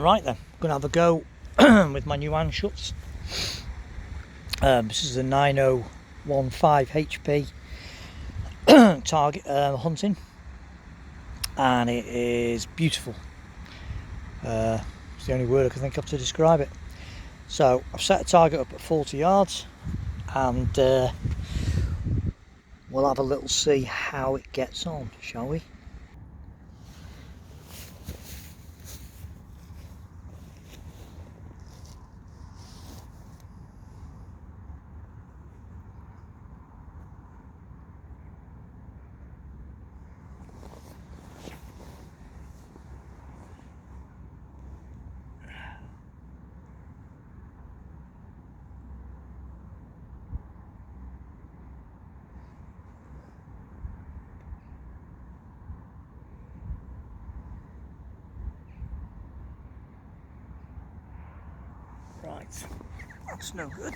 Right then, I'm going to have a go with my new Anchutz. This is a 9015 HP target hunting, and it is beautiful. It's the only word I can think of to describe it. So I've set a target up at 40 yards, and we'll have a little see how it gets on, shall we? Right, that's no good.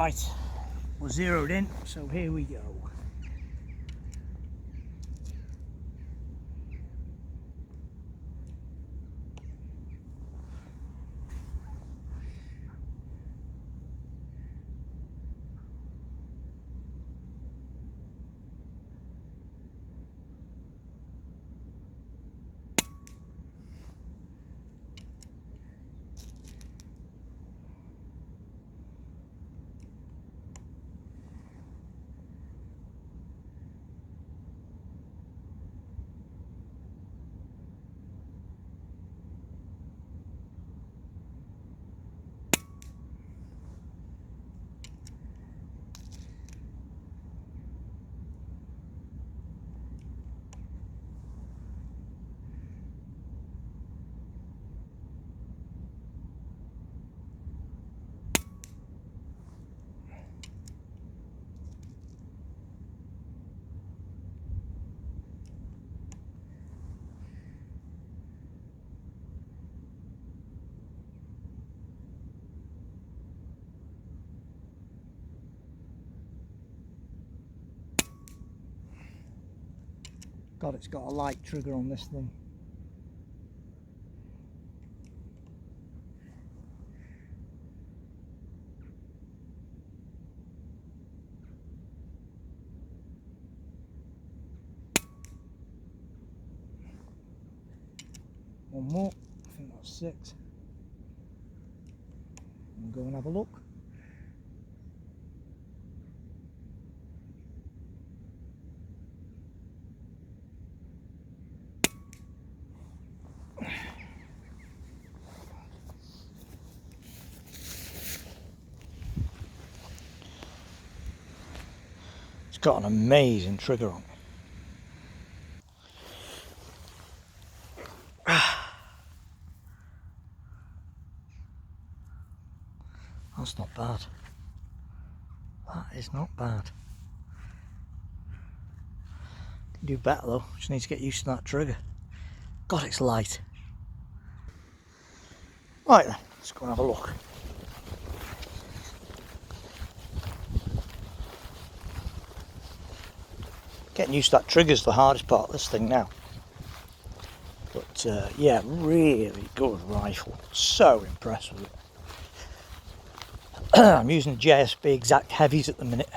Right, we're zeroed in, so here we go. God, it's got a light trigger on this thing. One more, I think that's 6. We'll go and have a look. It's got an amazing trigger on it. That's not bad. That is not bad. Can do better though, just need to get used to that trigger. God, it's light. Right then, let's go and have a look. Getting used to that trigger's the hardest part of this thing now. But yeah, really good rifle. So impressed with it. I'm using JSB Exact Heavies at the minute.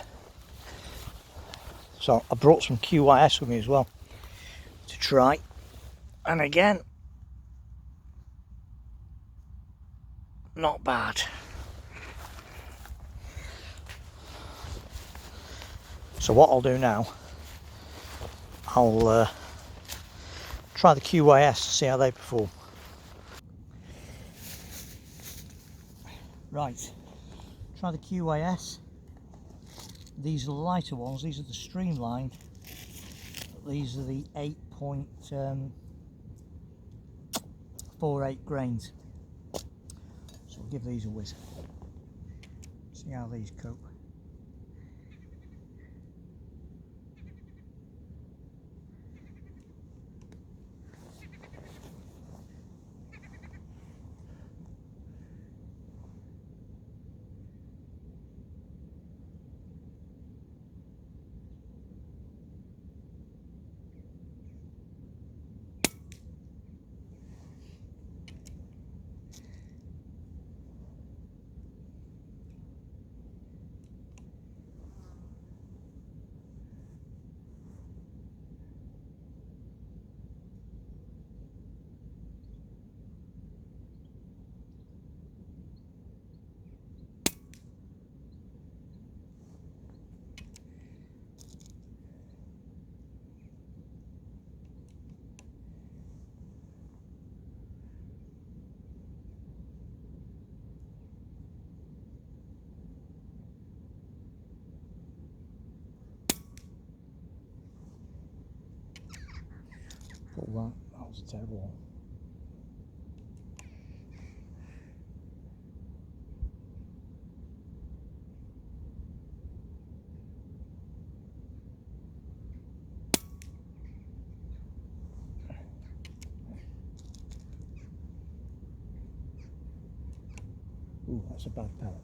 So I brought some QYS with me as well to try. And again, not bad. So what I'll do now, I'll try the QYS to see how they perform. Right, try the QYS. These are the lighter ones, these are the streamlined. These are the 8.48 grains. So I'll give these a whiz. See how these cope. Pull that was a terrible one. Ooh, that's a bad pellet.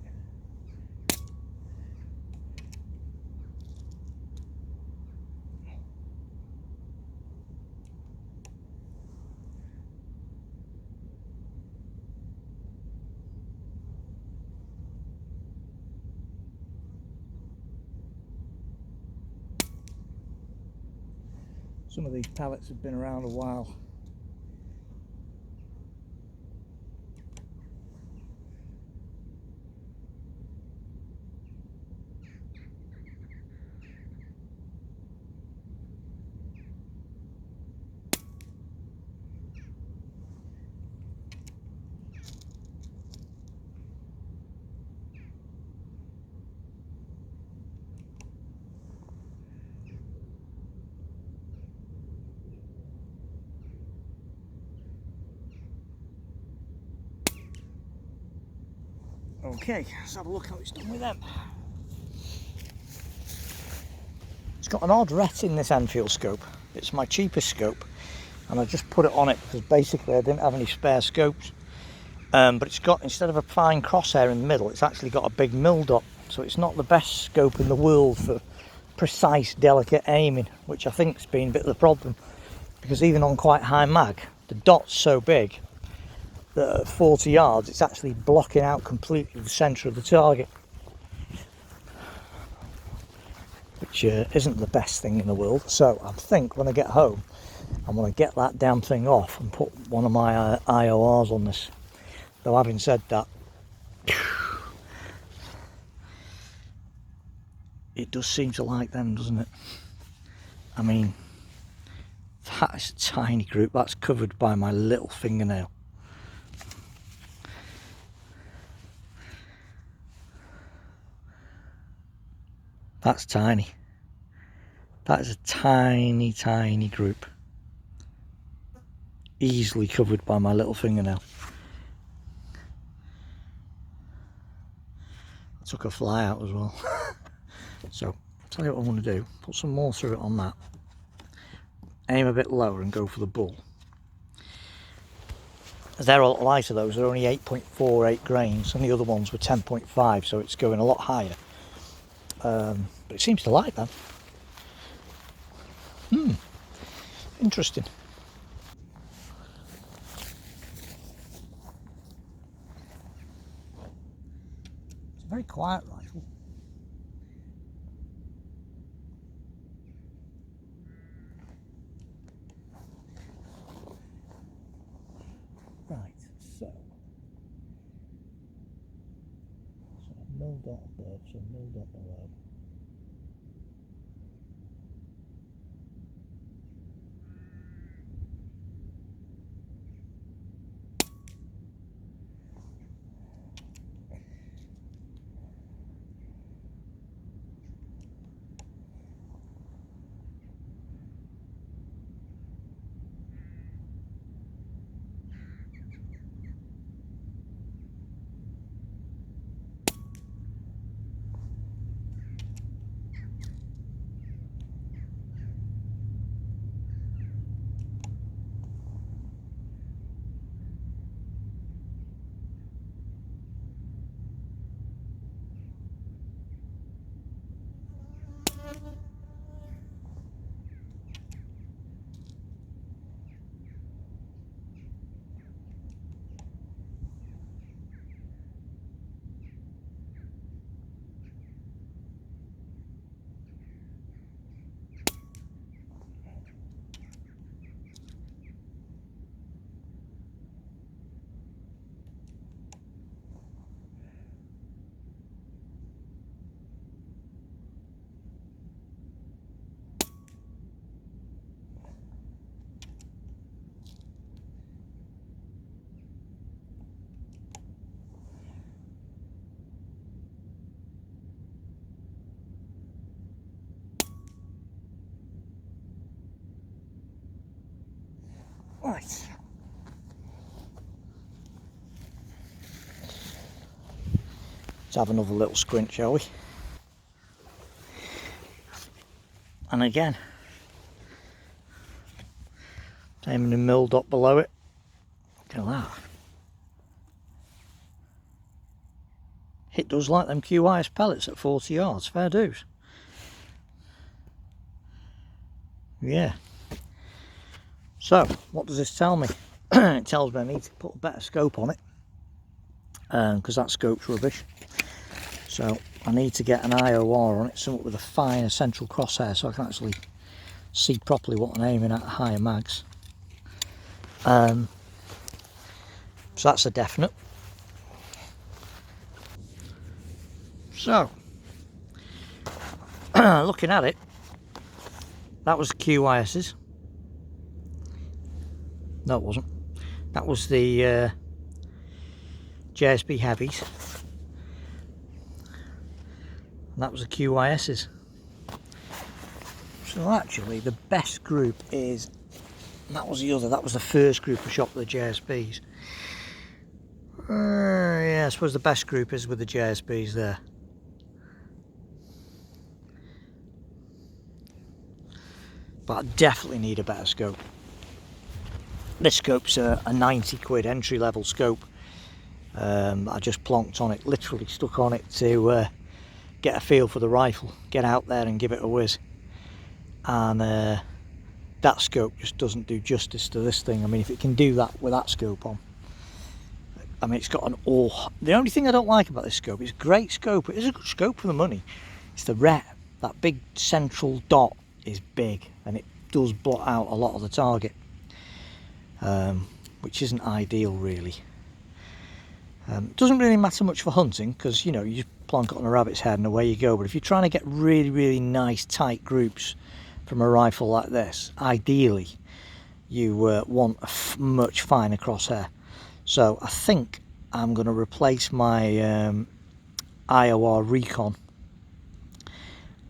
Some of these pellets have been around a while. Okay, let's have a look how it's done with them. It's got an odd ret in this Enfield scope. It's my cheapest scope, and I just put it on it because basically I didn't have any spare scopes. But it's got, instead of a fine crosshair in the middle, it's actually got a big mill dot. So it's not the best scope in the world for precise, delicate aiming, which I think's been a bit of the problem. Because even on quite high mag, the dot's so big that at 40 yards it's actually blocking out completely the centre of the target, which isn't the best thing in the world. So I think when I get home I'm going to get that damn thing off and put one of my IORs on this. Though having said that, it does seem to like them, doesn't it? I mean, that's a tiny group, that's covered by my little fingernail. That's tiny. That is a tiny, tiny group. Easily covered by my little fingernail. I took a fly out as well. So, I'll tell you what I want to do. Put some more through it on that. Aim a bit lower and go for the bull. As they're a lot lighter, those are only 8.48 grains, and the other ones were 10.5, so it's going a lot higher. But it seems to like them. Interesting. It's a very quiet rifle. Right, so mill dot above, so mill dot below. Right. Let's have another little squint, shall we? And again, aiming the mill dot below it. Look at that. It does like them QIS pellets at 40 yards, fair dues. Yeah. So, what does this tell me? It tells me I need to put a better scope on it, because that scope's rubbish. So I need to get an IOR on it, something with a finer central crosshair, so I can actually see properly what I'm aiming at higher mags. So that's a definite. So looking at it, that was the QYS's. No, it wasn't. That was the JSB heavies. And that was the QYS's. So actually the best group is, that was the other, that was the first group I shot with the JSBs. Yeah, I suppose the best group is with the JSBs there. But I definitely need a better scope. This scope's a 90 quid entry level scope. I just plonked on it, literally stuck on it to get a feel for the rifle, get out there and give it a whiz. And that scope just doesn't do justice to this thing. I mean, if it can do that with that scope on, I mean, it's got an the only thing I don't like about this scope, it's a great scope, it is a good scope for the money, it's the ret. That big central dot is big and it does blot out a lot of the target, which isn't ideal really. It doesn't really matter much for hunting because, you know, you just plonk it on a rabbit's head and away you go. But if you're trying to get really nice tight groups from a rifle like this, ideally you want a much finer crosshair. So I think I'm going to replace my IOR Recon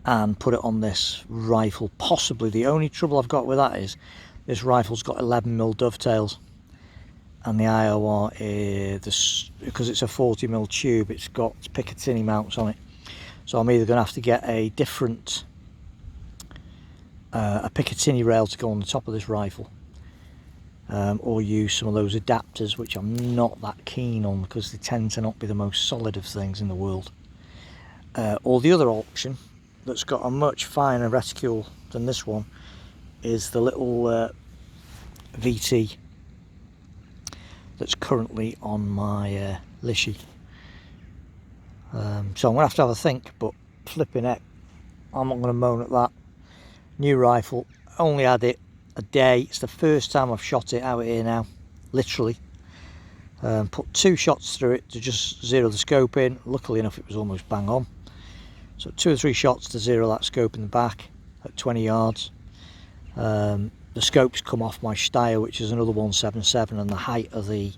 and put it on this rifle. Possibly the only trouble I've got with that is this rifle's got 11mm dovetails, and the IOR is, because it's a 40mm tube, it's got Picatinny mounts on it. So I'm either going to have to get a different a Picatinny rail to go on the top of this rifle, or use some of those adapters, which I'm not that keen on because they tend to not be the most solid of things in the world. Or the other option that's got a much finer reticule than this one is the little VT that's currently on my Lishy. So I'm going to have a think, but flipping it, I'm not going to moan at that. New rifle, only had it a day. It's the first time I've shot it out here now, literally. Put 2 shots through it to just zero the scope in. Luckily enough, it was almost bang on. So 2 or 3 shots to zero that scope in the back at 20 yards. The scope's come off my Steyr, which is another 177, and the height of the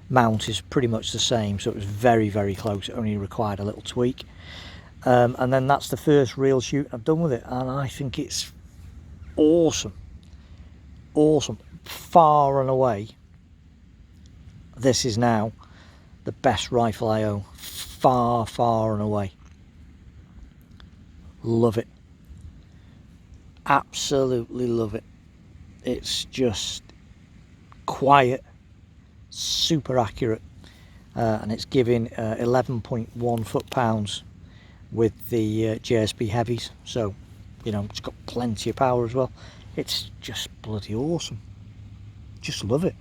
mount is pretty much the same, so it was very close. It only required a little tweak. And then that's the first real shoot I've done with it, and I think it's awesome. Far and away, this is now the best rifle I own. Far and away. Love it. Absolutely love it. It's just quiet, super accurate, and it's giving 11.1 foot-pounds with the JSB heavies. So, you know, it's got plenty of power as well. It's just bloody awesome. Just love it.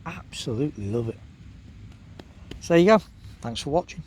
Absolutely love it. So there you go. Thanks for watching.